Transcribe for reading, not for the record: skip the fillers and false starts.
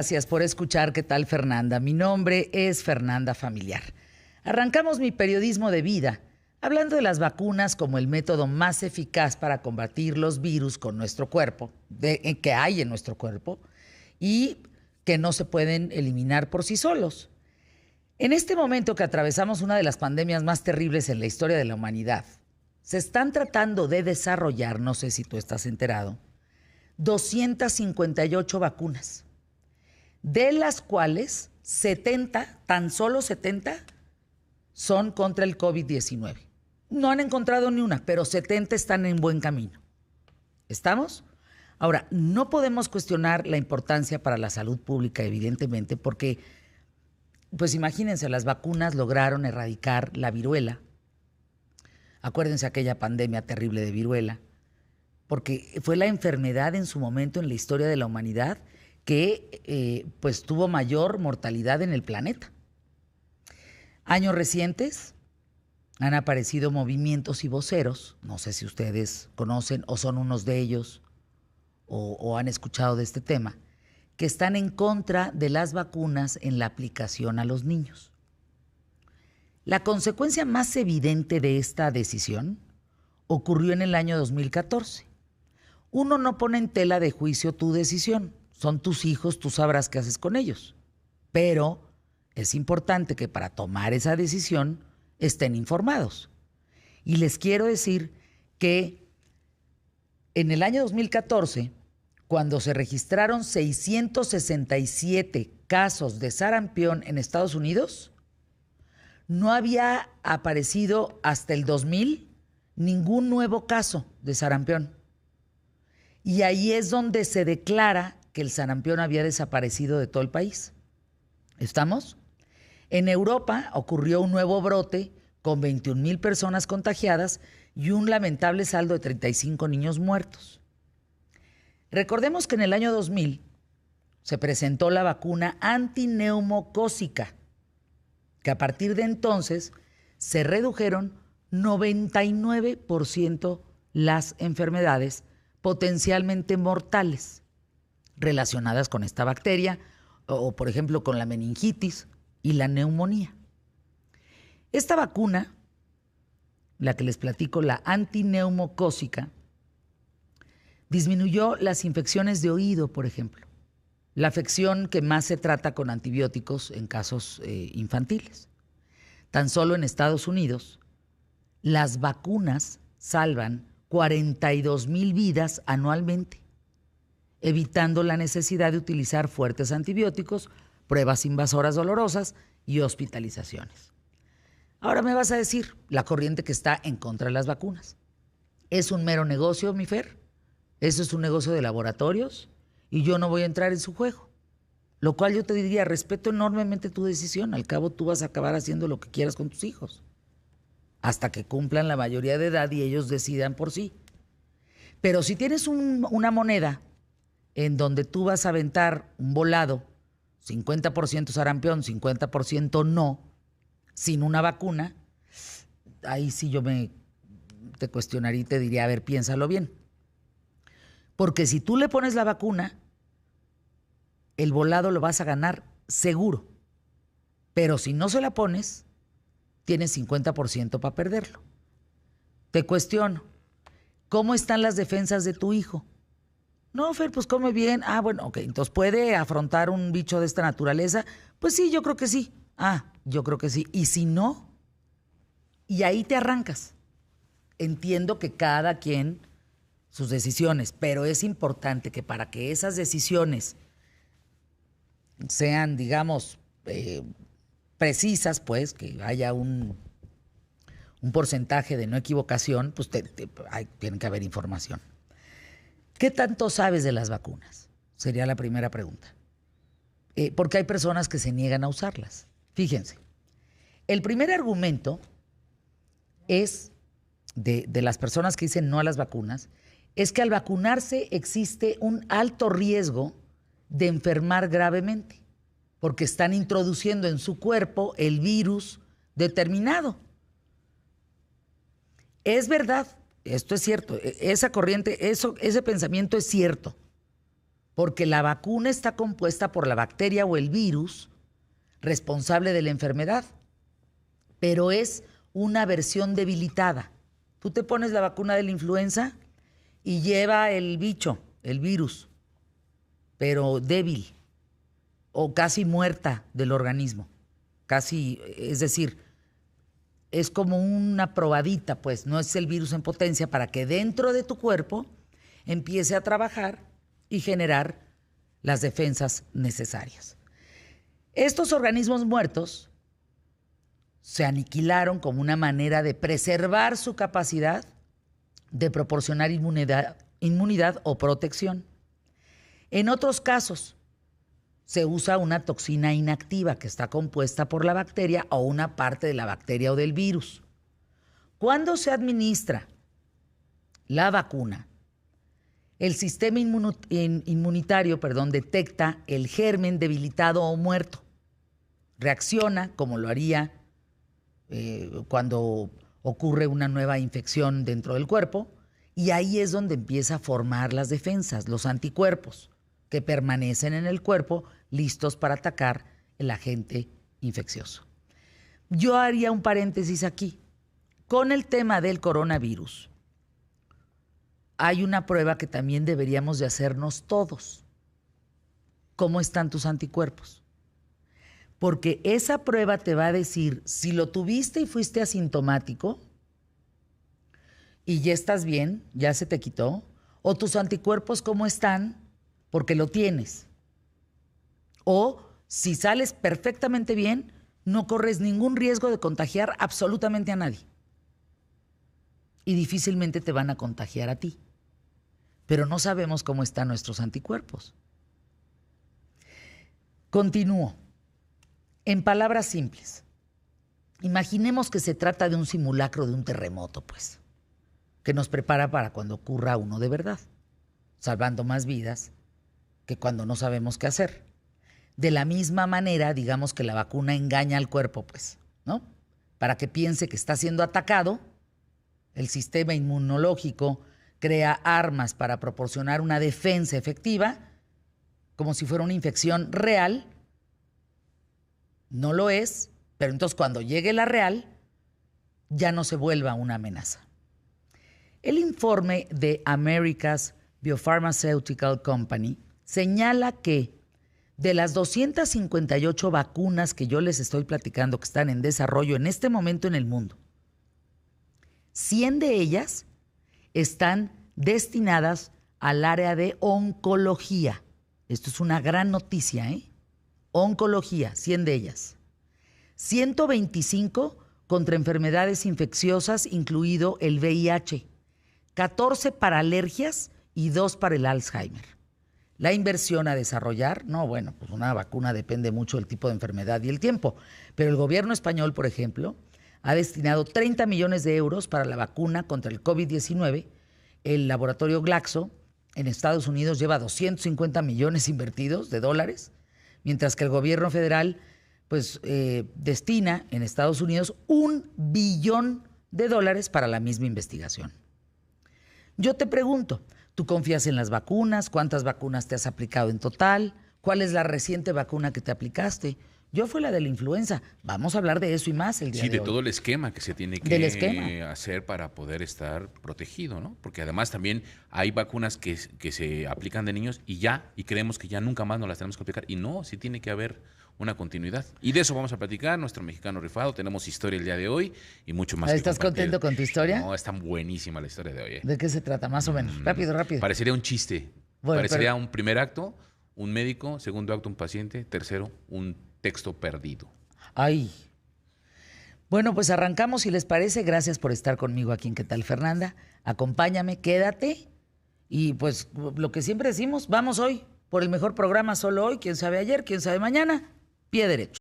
Gracias por escuchar. ¿Qué tal, Fernanda? Mi nombre es Fernanda Familiar. Arrancamos mi periodismo de vida hablando de las vacunas como el método más eficaz para combatir los virus con nuestro cuerpo, que hay en nuestro cuerpo, y que no se pueden eliminar por sí solos. En este momento que atravesamos una de las pandemias más terribles en la historia de la humanidad, se están tratando de desarrollar, no sé si tú estás enterado, 258 vacunas, de las cuales 70, tan solo 70, son contra el COVID-19. No han encontrado ni una, pero 70 están en buen camino. ¿Estamos? Ahora, no podemos cuestionar la importancia para la salud pública, evidentemente, porque, pues imagínense, las vacunas lograron erradicar la viruela. Acuérdense aquella pandemia terrible de viruela, porque fue la enfermedad en su momento en la historia de la humanidad que pues tuvo mayor mortalidad en el planeta. Años recientes han aparecido movimientos y voceros, no sé si ustedes conocen o son unos de ellos o han escuchado de este tema, que están en contra de las vacunas en la aplicación a los niños. La consecuencia más evidente de esta decisión ocurrió en el año 2014. Uno no pone en tela de juicio tu decisión. Son tus hijos, tú sabrás qué haces con ellos. Pero es importante que para tomar esa decisión estén informados. Y les quiero decir que en el año 2014, cuando se registraron 667 casos de sarampión en Estados Unidos, no había aparecido hasta el 2000 ningún nuevo caso de sarampión. Y ahí es donde se declara que el sarampión había desaparecido de todo el país. ¿Estamos? En Europa ocurrió un nuevo brote con 21,000 personas contagiadas y un lamentable saldo de 35 niños muertos. Recordemos que en el año 2000 se presentó la vacuna antineumocócica, que a partir de entonces se redujeron 99% las enfermedades potencialmente mortales relacionadas con esta bacteria o, por ejemplo, con la meningitis y la neumonía. Esta vacuna, la que les platico, la antineumocócica, disminuyó las infecciones de oído, por ejemplo, la afección que más se trata con antibióticos en casos infantiles. Tan solo en Estados Unidos, las vacunas salvan 42,000 vidas anualmente, evitando la necesidad de utilizar fuertes antibióticos, pruebas invasoras dolorosas y hospitalizaciones. Ahora me vas a decir, la corriente que está en contra de las vacunas. ¿Es un mero negocio, mi Fer? ¿Eso es un negocio de laboratorios? Y yo no voy a entrar en su juego. Lo cual yo te diría, respeto enormemente tu decisión. Al cabo tú vas a acabar haciendo lo que quieras con tus hijos, hasta que cumplan la mayoría de edad y ellos decidan por sí. Pero si tienes una moneda en donde tú vas a aventar un volado, 50% sarampión, 50% no, sin una vacuna, ahí sí yo te cuestionaría y te diría, a ver, piénsalo bien. Porque si tú le pones la vacuna, el volado lo vas a ganar seguro. Pero si no se la pones, tienes 50% para perderlo. Te cuestiono, ¿cómo están las defensas de tu hijo? No, Fer, pues come bien. Ah, bueno, ok, entonces ¿puede afrontar un bicho de esta naturaleza? Pues sí, yo creo que sí. Ah, yo creo que sí. Y si no, y ahí te arrancas. Entiendo que cada quien sus decisiones, pero es importante que para que esas decisiones sean, digamos, precisas, pues, que haya un porcentaje de no equivocación, pues tiene que haber información. ¿Qué tanto sabes de las vacunas? Sería la primera pregunta. Porque hay personas que se niegan a usarlas. Fíjense, el primer argumento es de las personas que dicen no a las vacunas, es que al vacunarse existe un alto riesgo de enfermar gravemente, porque están introduciendo en su cuerpo el virus determinado. Es verdad, esto es cierto, esa corriente, ese pensamiento es cierto, porque la vacuna está compuesta por la bacteria o el virus responsable de la enfermedad, pero es una versión debilitada. Tú te pones la vacuna de la influenza y lleva el bicho, el virus, pero débil o casi muerta del organismo. Casi, es decir, es como una probadita, pues, no es el virus en potencia para que dentro de tu cuerpo empiece a trabajar y generar las defensas necesarias. Estos organismos muertos se aniquilaron como una manera de preservar su capacidad de proporcionar inmunidad o protección. En otros casos, se usa una toxina inactiva que está compuesta por la bacteria o una parte de la bacteria o del virus. Cuando se administra la vacuna, el sistema inmunitario detecta el germen debilitado o muerto. Reacciona como lo haría cuando ocurre una nueva infección dentro del cuerpo, y ahí es donde empieza a formar las defensas, los anticuerpos, que permanecen en el cuerpo listos para atacar el agente infeccioso. Yo haría un paréntesis aquí. Con el tema del coronavirus, hay una prueba que también deberíamos de hacernos todos. ¿Cómo están tus anticuerpos? Porque esa prueba te va a decir si lo tuviste y fuiste asintomático y ya estás bien, ya se te quitó, o tus anticuerpos cómo están porque lo tienes. O si sales perfectamente bien, no corres ningún riesgo de contagiar absolutamente a nadie. Y difícilmente te van a contagiar a ti. Pero no sabemos cómo están nuestros anticuerpos. Continúo. En palabras simples, imaginemos que se trata de un simulacro de un terremoto, pues, que nos prepara para cuando ocurra uno de verdad, salvando más vidas que cuando no sabemos qué hacer. De la misma manera, digamos que la vacuna engaña al cuerpo, pues, ¿no? Para que piense que está siendo atacado, el sistema inmunológico crea armas para proporcionar una defensa efectiva, como si fuera una infección real. No lo es, pero entonces cuando llegue la real, ya no se vuelva una amenaza. El informe de America's Biopharmaceutical Company señala que de las 258 vacunas que yo les estoy platicando que están en desarrollo en este momento en el mundo, 100 de ellas están destinadas al área de oncología. Esto es una gran noticia, ¿eh? Oncología, 100 de ellas. 125 contra enfermedades infecciosas, incluido el VIH. 14 para alergias y 2 para el Alzheimer. La inversión a desarrollar, no, bueno, pues una vacuna depende mucho del tipo de enfermedad y el tiempo. Pero el gobierno español, por ejemplo, ha destinado 30 millones de euros para la vacuna contra el COVID-19. El laboratorio Glaxo en Estados Unidos lleva 250 millones invertidos de dólares, mientras que el gobierno federal pues, destina en Estados Unidos $1 billón para la misma investigación. Yo te pregunto, ¿tú confías en las vacunas? ¿Cuántas vacunas te has aplicado en total? ¿Cuál es la reciente vacuna que te aplicaste? Yo fue la de la influenza. Vamos a hablar de eso y más el día de hoy. Sí, de todo el esquema que se tiene que hacer para poder estar protegido, ¿no? Porque además también hay vacunas que se aplican de niños y creemos que ya nunca más nos las tenemos que aplicar. Y no, sí tiene que haber una continuidad. Y de eso vamos a platicar, nuestro mexicano rifado. Tenemos historia el día de hoy y mucho más. ¿Estás contento con tu historia? No, está buenísima la historia de hoy. ¿De qué se trata? Más o menos. Rápido. Parecería un chiste. Bueno, parecería un primer acto, un médico, segundo acto, un paciente, tercero, un texto perdido. Ay. Bueno, pues arrancamos si les parece. Gracias por estar conmigo aquí en ¿Qué tal, Fernanda? Acompáñame, quédate. Y pues lo que siempre decimos, vamos hoy por el mejor programa, solo hoy. Quién sabe ayer, quién sabe mañana. Pie derecho.